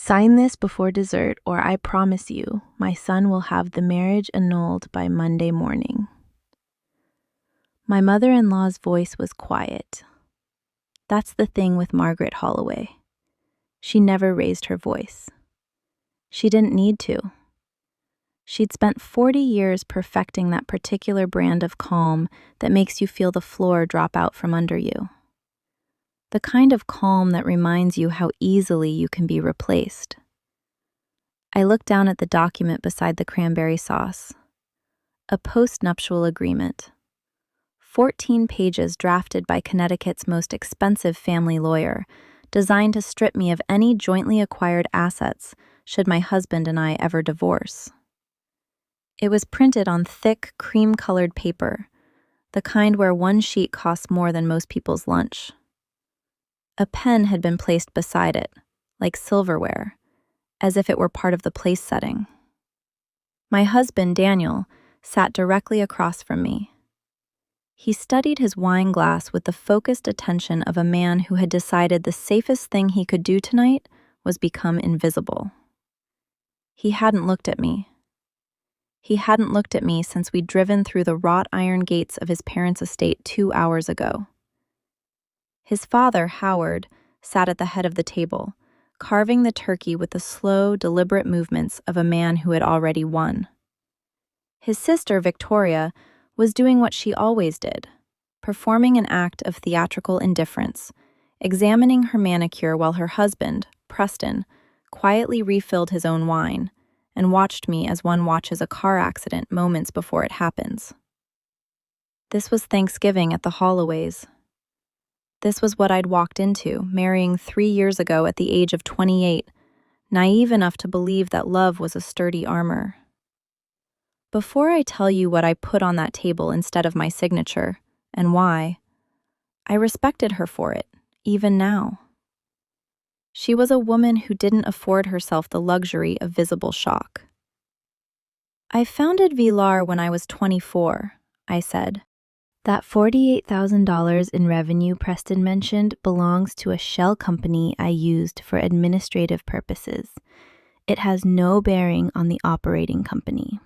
Sign this before dessert, or I promise you, my son will have the marriage annulled by Monday morning. My mother-in-law's voice was quiet. That's the thing with Margaret Holloway. She never raised her voice. She didn't need to. She'd spent 40 years perfecting that particular brand of calm that makes you feel the floor drop out from under you. The kind of calm that reminds you how easily you can be replaced. I looked down at the document beside the cranberry sauce. A post-nuptial agreement. 14 pages drafted by Connecticut's most expensive family lawyer, designed to strip me of any jointly acquired assets should my husband and I ever divorce. It was printed on thick, cream-colored paper, the kind where one sheet costs more than most people's lunch. A pen had been placed beside it, like silverware, as if it were part of the place setting. My husband, Daniel, sat directly across from me. He studied his wine glass with the focused attention of a man who had decided the safest thing he could do tonight was become invisible. He hadn't looked at me. He hadn't looked at me since we'd driven through the wrought iron gates of his parents' estate 2 hours ago. His father, Howard, sat at the head of the table, carving the turkey with the slow, deliberate movements of a man who had already won. His sister, Victoria, was doing what she always did, performing an act of theatrical indifference, examining her manicure while her husband, Preston, quietly refilled his own wine and watched me as one watches a car accident moments before it happens. This was Thanksgiving at the Holloways. This was what I'd walked into, marrying 3 years ago at the age of 28, naive enough to believe that love was a sturdy armor. Before I tell you what I put on that table instead of my signature, and why, I respected her for it, even now. She was a woman who didn't afford herself the luxury of visible shock. I founded Villar when I was 24, I said. That $48,000 in revenue Preston mentioned belongs to a shell company I used for administrative purposes. It has no bearing on the operating company.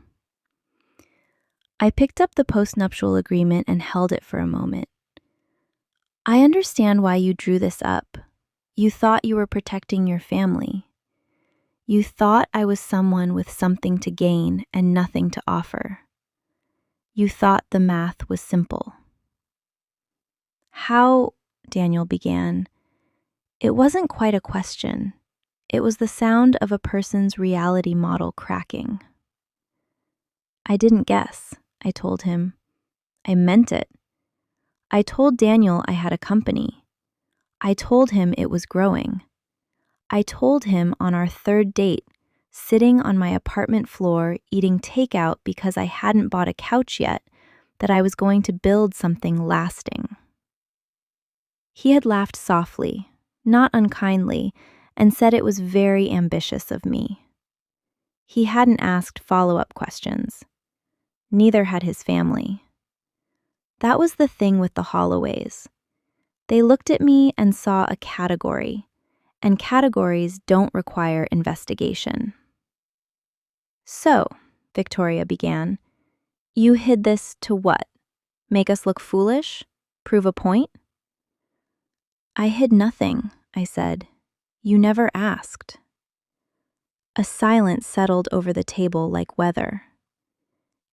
I picked up the postnuptial agreement and held it for a moment. I understand why you drew this up. You thought you were protecting your family. You thought I was someone with something to gain and nothing to offer. You thought the math was simple. How, Daniel began. It wasn't quite a question. It was the sound of a person's reality model cracking. I didn't guess, I told him. I meant it. I told Daniel I had a company. I told him it was growing. I told him on our 3rd date, sitting on my apartment floor eating takeout because I hadn't bought a couch yet, that I was going to build something lasting. He had laughed softly, not unkindly, and said it was very ambitious of me. He hadn't asked follow-up questions. Neither had his family. That was the thing with the Holloways. They looked at me and saw a category, and categories don't require investigation. So, Victoria began, you hid this to what? Make us look foolish? Prove a point? I hid nothing, I said. You never asked. A silence settled over the table like weather.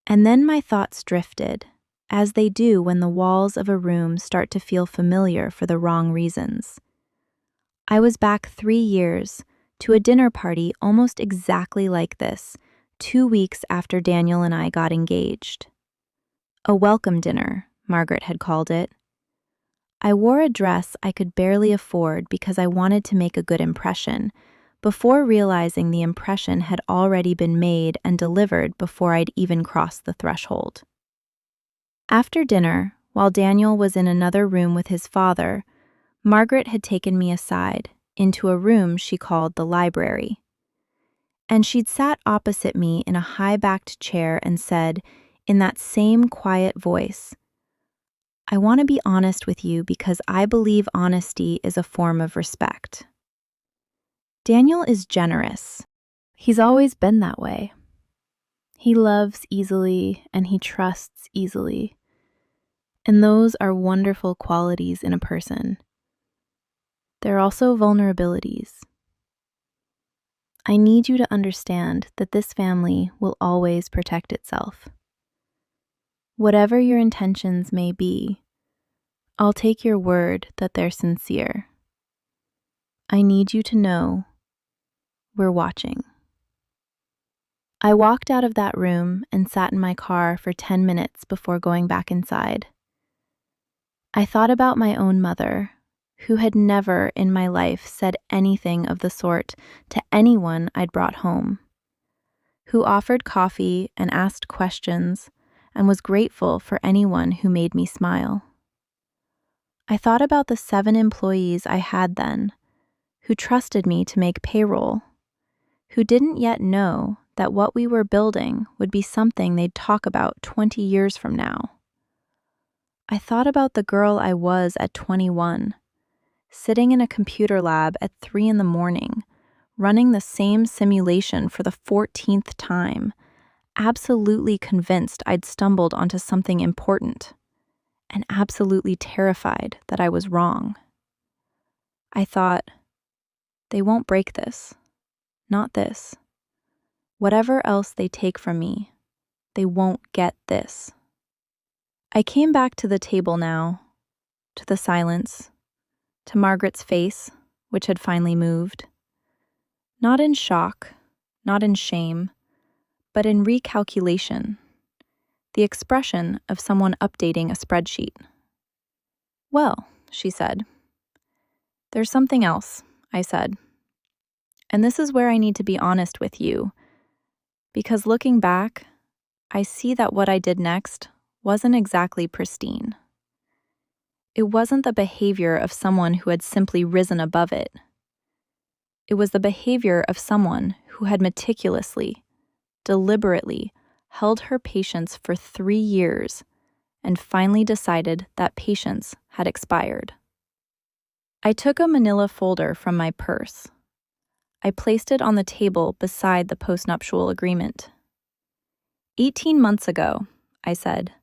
And then my thoughts drifted, as they do when the walls of a room start to feel familiar for the wrong reasons. I was back 3 years, to a dinner party almost exactly like this, 2 weeks after Daniel and I got engaged. A welcome dinner, Margaret had called it. I wore a dress I could barely afford because I wanted to make a good impression, before realizing the impression had already been made and delivered before I'd even crossed the threshold. After dinner, while Daniel was in another room with his father, Margaret had taken me aside, into a room she called the library. And she'd sat opposite me in a high-backed chair and said, in that same quiet voice, I want to be honest with you because I believe honesty is a form of respect. Daniel is generous. He's always been that way. He loves easily and he trusts easily. And those are wonderful qualities in a person. There are also vulnerabilities. I need you to understand that this family will always protect itself. Whatever your intentions may be, I'll take your word that they're sincere. I need you to know we're watching. I walked out of that room and sat in my car for 10 minutes before going back inside. I thought about my own mother, who had never in my life said anything of the sort to anyone I'd brought home, who offered coffee and asked questions and was grateful for anyone who made me smile. I thought about the 7 employees I had then, who trusted me to make payroll, who didn't yet know that what we were building would be something they'd talk about 20 years from now. I thought about the girl I was at 21, sitting in a computer lab at 3 a.m, running the same simulation for the 14th time, absolutely convinced I'd stumbled onto something important, and absolutely terrified that I was wrong. I thought, they won't break this. Not this. Whatever else they take from me, they won't get this. I came back to the table now, to the silence, to Margaret's face, which had finally moved. Not in shock, not in shame, but in recalculation, the expression of someone updating a spreadsheet. Well, she said. There's something else, I said. And this is where I need to be honest with you, because looking back, I see that what I did next wasn't exactly pristine. It wasn't the behavior of someone who had simply risen above it. It was the behavior of someone who had meticulously, deliberately held her patience for 3 years and finally decided that patience had expired. I took a manila folder from my purse. I placed it on the table beside the postnuptial agreement. 18 months ago, I said,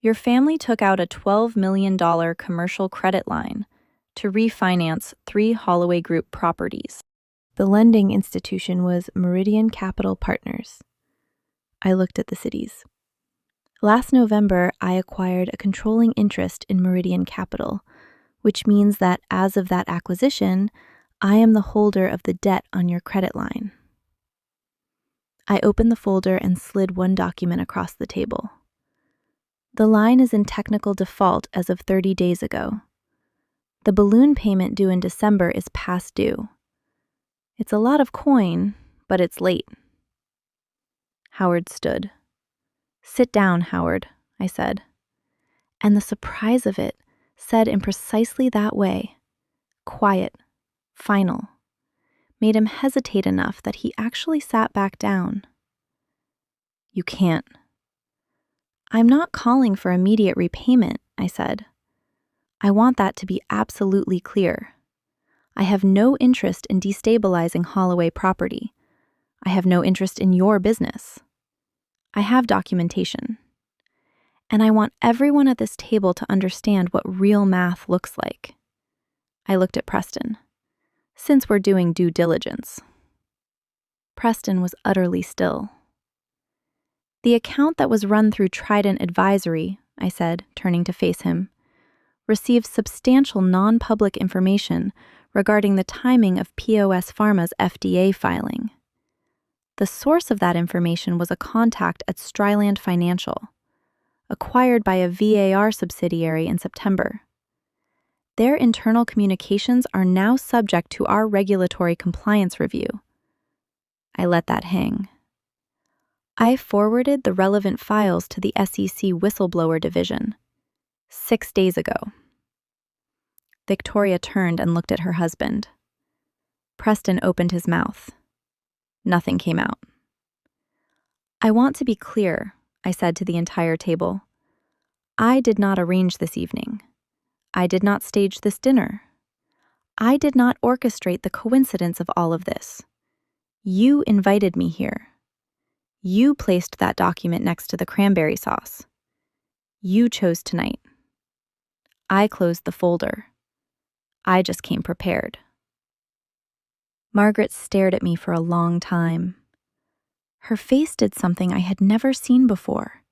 your family took out a $12 million commercial credit line to refinance 3 Holloway Group properties. The lending institution was Meridian Capital Partners. I looked at the cities. Last November, I acquired a controlling interest in Meridian Capital, which means that as of that acquisition, I am the holder of the debt on your credit line. I opened the folder and slid one document across the table. The line is in technical default as of 30 days ago. The balloon payment due in December is past due. It's a lot of coin, but it's late. Howard stood. Sit down, Howard, I said. And the surprise of it, said in precisely that way, quiet, final, made him hesitate enough that he actually sat back down. You can't. I'm not calling for immediate repayment, I said. I want that to be absolutely clear. I have no interest in destabilizing Holloway property. I have no interest in your business. I have documentation. And I want everyone at this table to understand what real math looks like. I looked at Preston. Since we're doing due diligence. Preston was utterly still. The account that was run through Trident Advisory, I said, turning to face him, received substantial non-public information regarding the timing of POS Pharma's FDA filing. The source of that information was a contact at Stryland Financial, acquired by a VAR subsidiary in September. Their internal communications are now subject to our regulatory compliance review. I let that hang. I forwarded the relevant files to the SEC whistleblower division 6 days ago. Victoria turned and looked at her husband. Preston opened his mouth. Nothing came out. I want to be clear, I said to the entire table. I did not arrange this evening. I did not stage this dinner. I did not orchestrate the coincidence of all of this. You invited me here. You placed that document next to the cranberry sauce. You chose tonight. I closed the folder. I just came prepared. Margaret stared at me for a long time. Her face did something I had never seen before.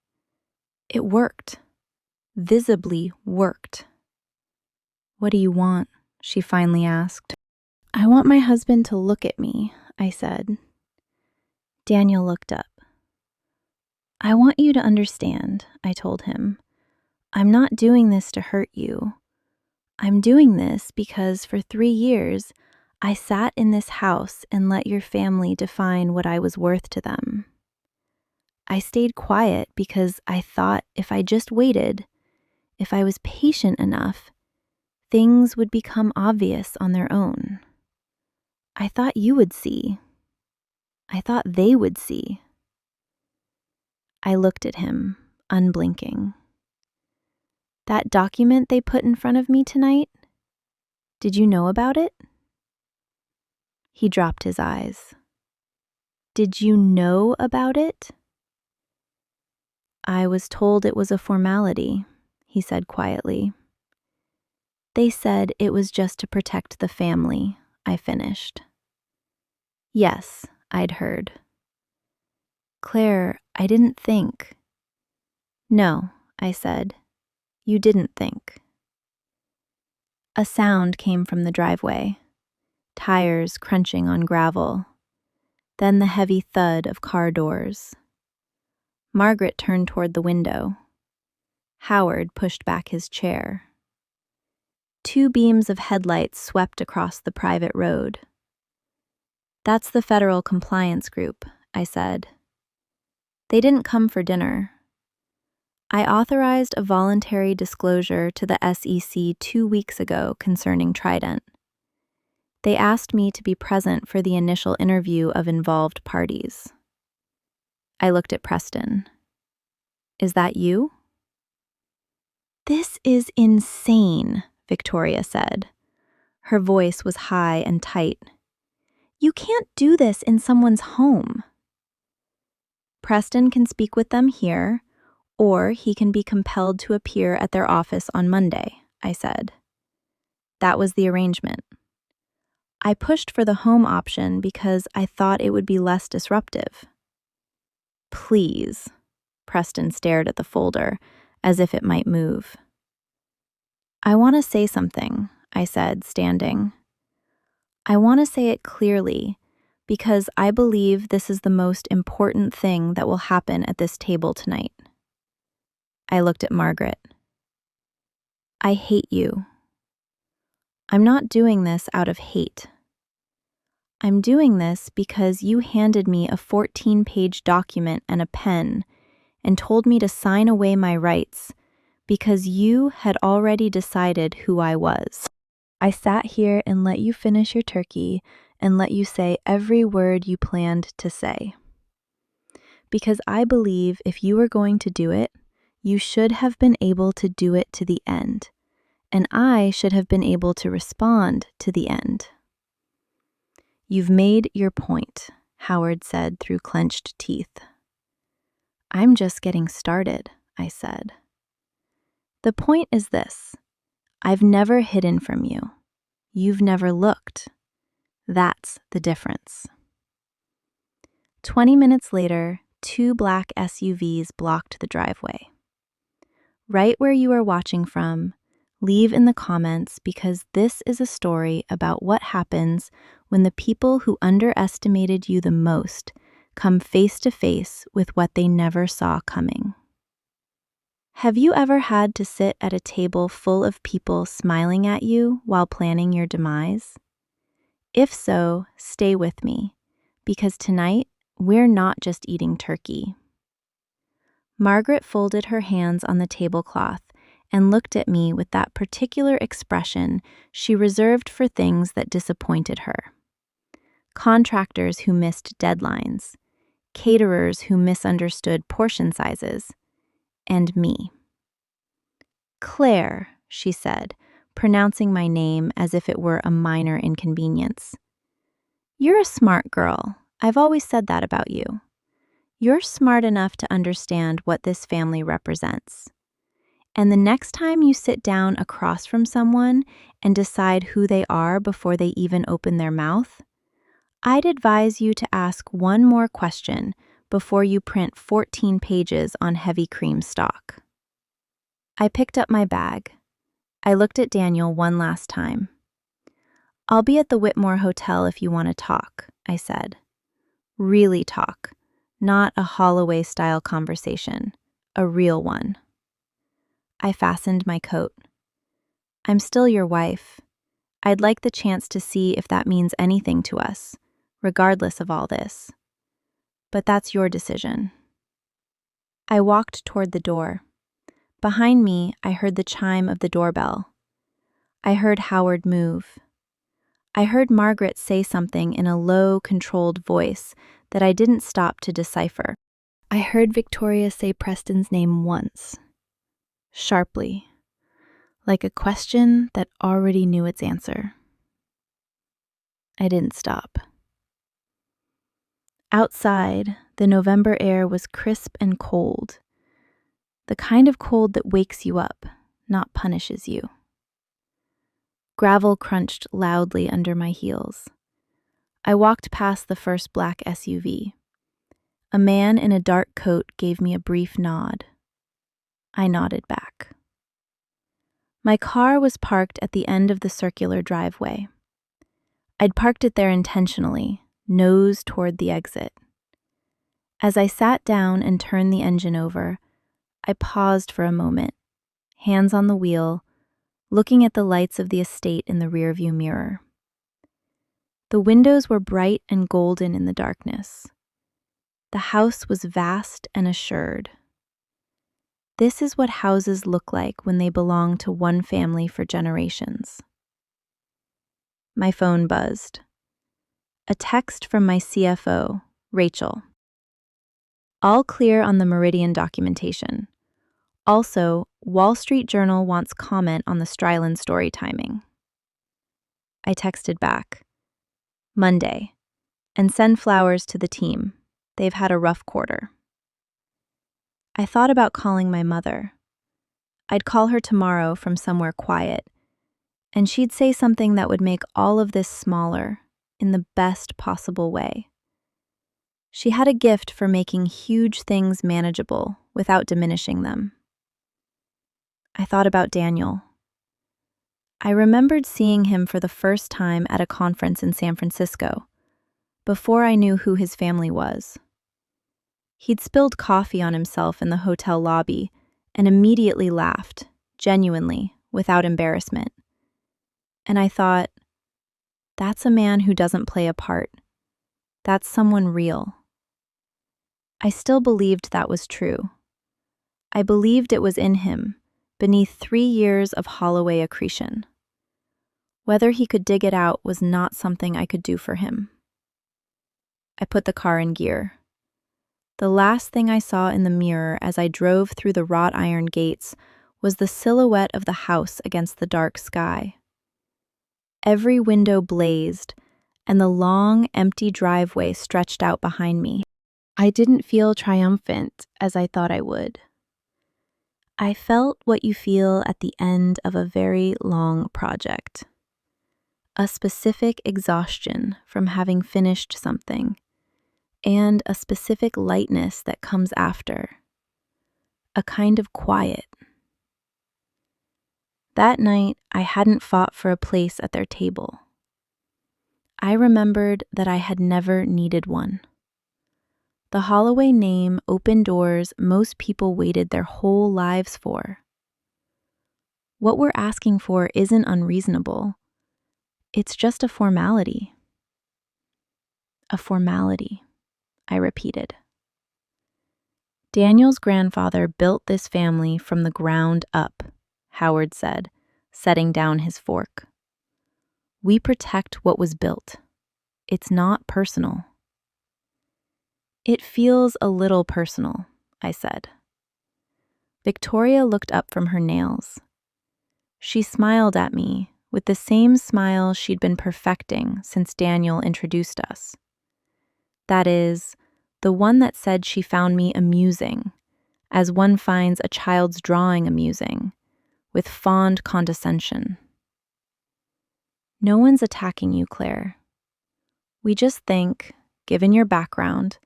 It worked. Visibly worked. "What do you want?" she finally asked. "I want my husband to look at me," I said. Daniel looked up. "I want you to understand," I told him. "I'm not doing this to hurt you. I'm doing this because for 3 years, I sat in this house and let your family define what I was worth to them. I stayed quiet because I thought if I just waited, if I was patient enough, things would become obvious on their own. I thought you would see. I thought they would see." I looked at him, unblinking. "That document they put in front of me tonight? Did you know about it?" He dropped his eyes. "Did you know about it?" "I was told it was a formality," he said quietly. "They said it was just to protect the family," I finished. "Yes," I'd heard. "Claire, I didn't think." "No," I said. "You didn't think." A sound came from the driveway, tires crunching on gravel, then the heavy thud of car doors. Margaret turned toward the window. Howard pushed back his chair. 2 beams of headlights swept across the private road. "That's the federal compliance group," I said. "They didn't come for dinner. I authorized a voluntary disclosure to the SEC 2 weeks ago concerning Trident. They asked me to be present for the initial interview of involved parties." I looked at Preston. "Is that you?" "This is insane," Victoria said. Her voice was high and tight. "You can't do this in someone's home." "Preston can speak with them here, or he can be compelled to appear at their office on Monday," I said. That was the arrangement. I pushed for the home option because I thought it would be less disruptive. "Please." Preston stared at the folder, as if it might move. "I want to say something," I said, standing. "I want to say it clearly, because I believe this is the most important thing that will happen at this table tonight." I looked at Margaret. "I hate you. I'm not doing this out of hate. I'm doing this because you handed me a 14-page document and a pen and told me to sign away my rights because you had already decided who I was. I sat here and let you finish your turkey and let you say every word you planned to say. Because I believe if you were going to do it, you should have been able to do it to the end, and I should have been able to respond to the end." "You've made your point," Howard said through clenched teeth. "I'm just getting started," I said. "The point is this. I've never hidden from you. You've never looked. That's the difference." 20 minutes later, 2 black SUVs blocked the driveway. Right where you are watching from, leave in the comments because this is a story about what happens when the people who underestimated you the most come face to face with what they never saw coming. Have you ever had to sit at a table full of people smiling at you while planning your demise? If so, stay with me, because tonight we're not just eating turkey. Margaret folded her hands on the tablecloth and looked at me with that particular expression she reserved for things that disappointed her. Contractors who missed deadlines, caterers who misunderstood portion sizes, and me. "Claire," she said, pronouncing my name as if it were a minor inconvenience. "You're a smart girl. I've always said that about you. You're smart enough to understand what this family represents. And the next time you sit down across from someone and decide who they are before they even open their mouth, I'd advise you to ask one more question before you print 14 pages on heavy cream stock." I picked up my bag. I looked at Daniel one last time. "I'll be at the Whitmore Hotel if you want to talk," I said. Really talk, not a Holloway-style conversation, a real one. I fastened my coat. "I'm still your wife. I'd like the chance to see if that means anything to us, regardless of all this. But that's your decision." I walked toward the door. Behind me, I heard the chime of the doorbell. I heard Howard move. I heard Margaret say something in a low, controlled voice that I didn't stop to decipher. I heard Victoria say Preston's name once, sharply, like a question that already knew its answer. I didn't stop. Outside, the November air was crisp and cold, the kind of cold that wakes you up, not punishes you. Gravel crunched loudly under my heels. I walked past the first black SUV. A man in a dark coat gave me a brief nod. I nodded back. My car was parked at the end of the circular driveway. I'd parked it there intentionally, nose toward the exit. As I sat down and turned the engine over, I paused for a moment, hands on the wheel, looking at the lights of the estate in the rearview mirror. The windows were bright and golden in the darkness. The house was vast and assured. This is what houses look like when they belong to one family for generations. My phone buzzed. A text from my CFO, Rachel. "All clear on the Meridian documentation. Also, Wall Street Journal wants comment on the Stryland story timing." I texted back, "Monday, and send flowers to the team. They've had a rough quarter." I thought about calling my mother. I'd call her tomorrow from somewhere quiet, and she'd say something that would make all of this smaller in the best possible way. She had a gift for making huge things manageable without diminishing them. I thought about Daniel. I remembered seeing him for the first time at a conference in San Francisco, before I knew who his family was. He'd spilled coffee on himself in the hotel lobby and immediately laughed, genuinely, without embarrassment. And I thought, that's a man who doesn't play a part. That's someone real. I still believed that was true. I believed it was in him, beneath 3 years of Holloway accretion. Whether he could dig it out was not something I could do for him. I put the car in gear. The last thing I saw in the mirror as I drove through the wrought iron gates was the silhouette of the house against the dark sky. Every window blazed, and the long, empty driveway stretched out behind me. I didn't feel triumphant as I thought I would. I felt what you feel at the end of a very long project. A specific exhaustion from having finished something, and a specific lightness that comes after. A kind of quiet. That night, I hadn't fought for a place at their table. I remembered that I had never needed one. The Holloway name opened doors most people waited their whole lives for. What we're asking for isn't unreasonable. It's just a formality. A formality, I repeated. Daniel's grandfather built this family from the ground up, Howard said, setting down his fork. We protect what was built. It's not personal. It feels a little personal, I said. Victoria looked up from her nails. She smiled at me with the same smile she'd been perfecting since Daniel introduced us. That is, the one that said she found me amusing, as one finds a child's drawing amusing, with fond condescension. No one's attacking you, Claire. We just think, given your background,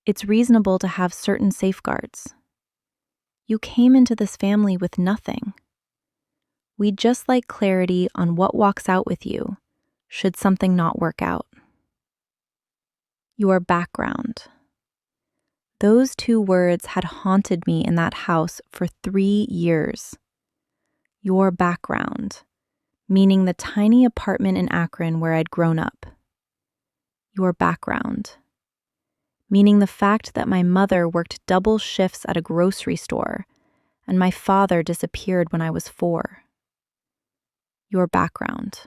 it's reasonable to have certain safeguards. You came into this family with nothing. We'd just like clarity on what walks out with you, should something not work out. Your background. Those two words had haunted me in that house for 3 years. Your background, meaning the tiny apartment in Akron where I'd grown up. Your background, meaning the fact that my mother worked double shifts at a grocery store and my father disappeared when I was 4. Your background,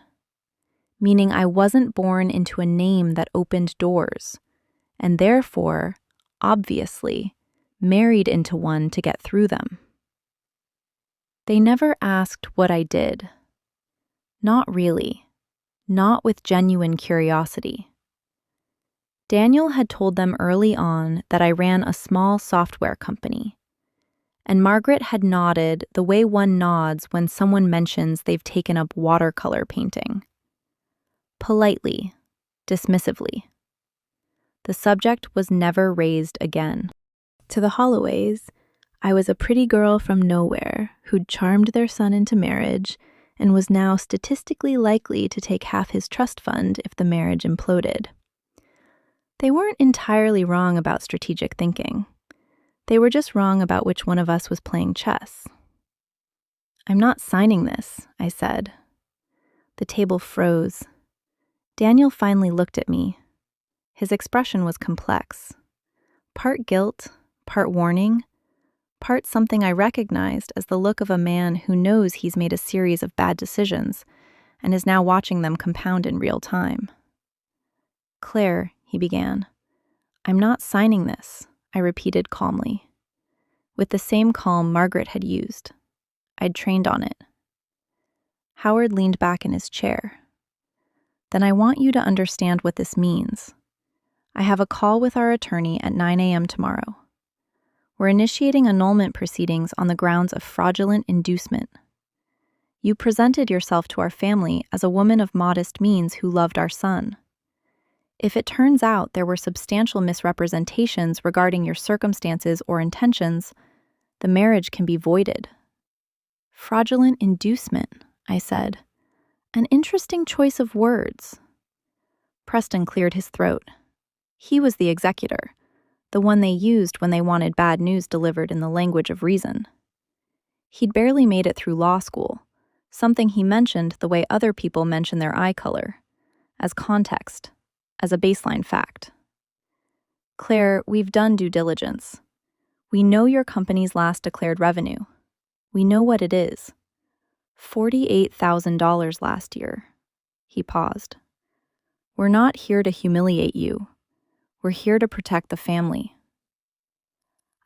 meaning I wasn't born into a name that opened doors, and therefore, obviously, married into one to get through them. They never asked what I did. Not really. Not with genuine curiosity. Daniel had told them early on that I ran a small software company, and Margaret had nodded the way one nods when someone mentions they've taken up watercolor painting. Politely, dismissively. The subject was never raised again. To the Holloways, I was a pretty girl from nowhere who'd charmed their son into marriage and was now statistically likely to take half his trust fund if the marriage imploded. They weren't entirely wrong about strategic thinking. They were just wrong about which one of us was playing chess. "I'm not signing this," I said. The table froze. Daniel finally looked at me. His expression was complex. Part guilt, part warning, part something I recognized as the look of a man who knows he's made a series of bad decisions and is now watching them compound in real time. "Claire," he began. "I'm not signing this," I repeated calmly, with the same calm Margaret had used. I'd trained on it. Howard leaned back in his chair. "Then I want you to understand what this means. I have a call with our attorney at 9 a.m. tomorrow. We're initiating annulment proceedings on the grounds of fraudulent inducement. You presented yourself to our family as a woman of modest means who loved our son. If it turns out there were substantial misrepresentations regarding your circumstances or intentions, the marriage can be voided." "Fraudulent inducement," I said. "An interesting choice of words." Preston cleared his throat. He was the executor, the one they used when they wanted bad news delivered in the language of reason. He'd barely made it through law school, something he mentioned the way other people mention their eye color, as context, as a baseline fact. "Claire, we've done due diligence. We know your company's last declared revenue. We know what it is. $48,000 last year." He paused. "We're not here to humiliate you. We're here to protect the family."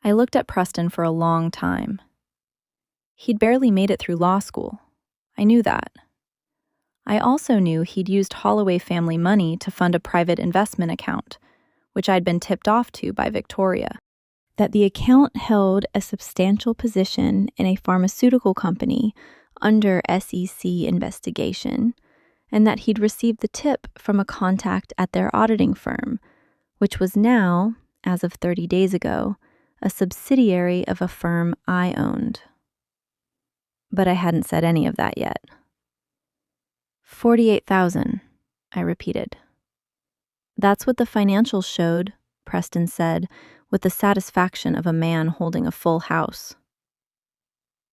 I looked at Preston for a long time. He'd barely made it through law school. I knew that. I also knew he'd used Holloway family money to fund a private investment account, which I'd been tipped off to by Victoria. That the account held a substantial position in a pharmaceutical company under SEC investigation, and that he'd received the tip from a contact at their auditing firm, which was now, as of 30 days ago, a subsidiary of a firm I owned. But I hadn't said any of that yet. 48,000, I repeated. "That's what the financials showed," Preston said, with the satisfaction of a man holding a full house.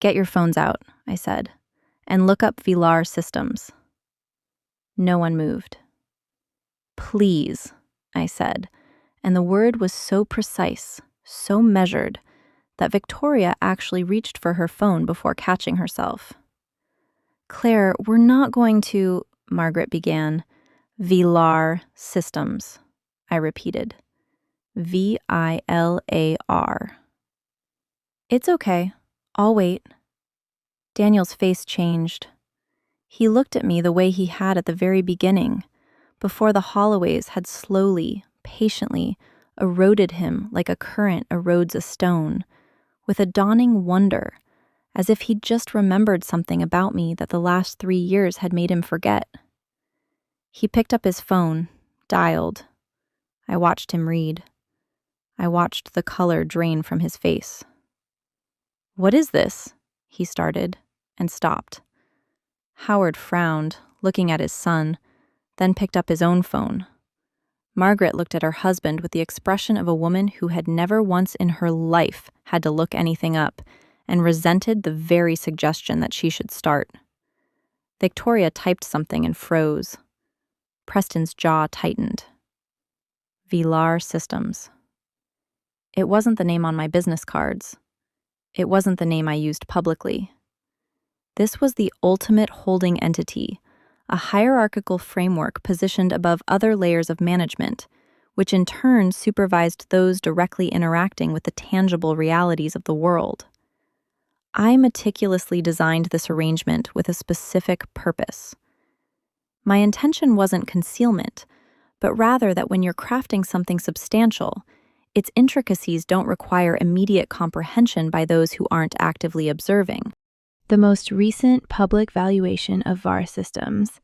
"Get your phones out," I said, "and look up Villar Systems." No one moved. "Please," I said, and the word was so precise, so measured, that Victoria actually reached for her phone before catching herself. "Claire, we're not going to," Margaret began. "Villar Systems," I repeated. VILAR. "It's okay. I'll wait." Daniel's face changed. He looked at me the way he had at the very beginning, before the Holloways had slowly, patiently eroded him like a current erodes a stone, with a dawning wonder, as if he'd just remembered something about me that the last 3 years had made him forget. He picked up his phone, dialed. I watched him read. I watched the color drain from his face. "What is this?" he started, and stopped. Howard frowned, looking at his son, then picked up his own phone. Margaret looked at her husband with the expression of a woman who had never once in her life had to look anything up, and resented the very suggestion that she should start. Victoria typed something and froze. Preston's jaw tightened. Villar Systems. It wasn't the name on my business cards. It wasn't the name I used publicly. This was the ultimate holding entity, a hierarchical framework positioned above other layers of management, which in turn supervised those directly interacting with the tangible realities of the world. I meticulously designed this arrangement with a specific purpose. My intention wasn't concealment, but rather that when you're crafting something substantial, its intricacies don't require immediate comprehension by those who aren't actively observing. The most recent public valuation of VAR systems,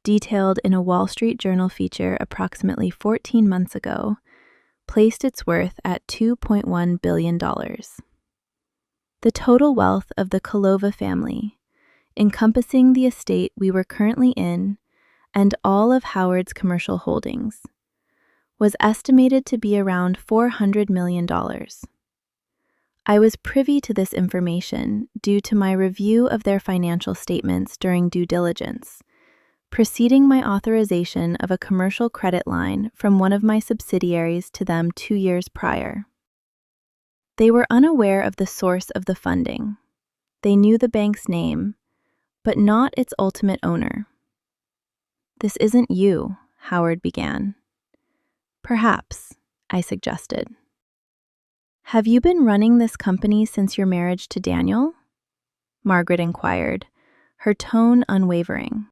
detailed in a Wall Street Journal feature approximately 14 months ago, placed its worth at $2.1 billion. The total wealth of the Kolova family, encompassing the estate we were currently in and all of Howard's commercial holdings, was estimated to be around $400 million. I was privy to this information due to my review of their financial statements during due diligence, preceding my authorization of a commercial credit line from one of my subsidiaries to them 2 years prior. They were unaware of the source of the funding. They knew the bank's name, but not its ultimate owner. "This isn't you," Howard began. "Perhaps," I suggested. "Have you been running this company since your marriage to Daniel?" Margaret inquired, her tone unwavering.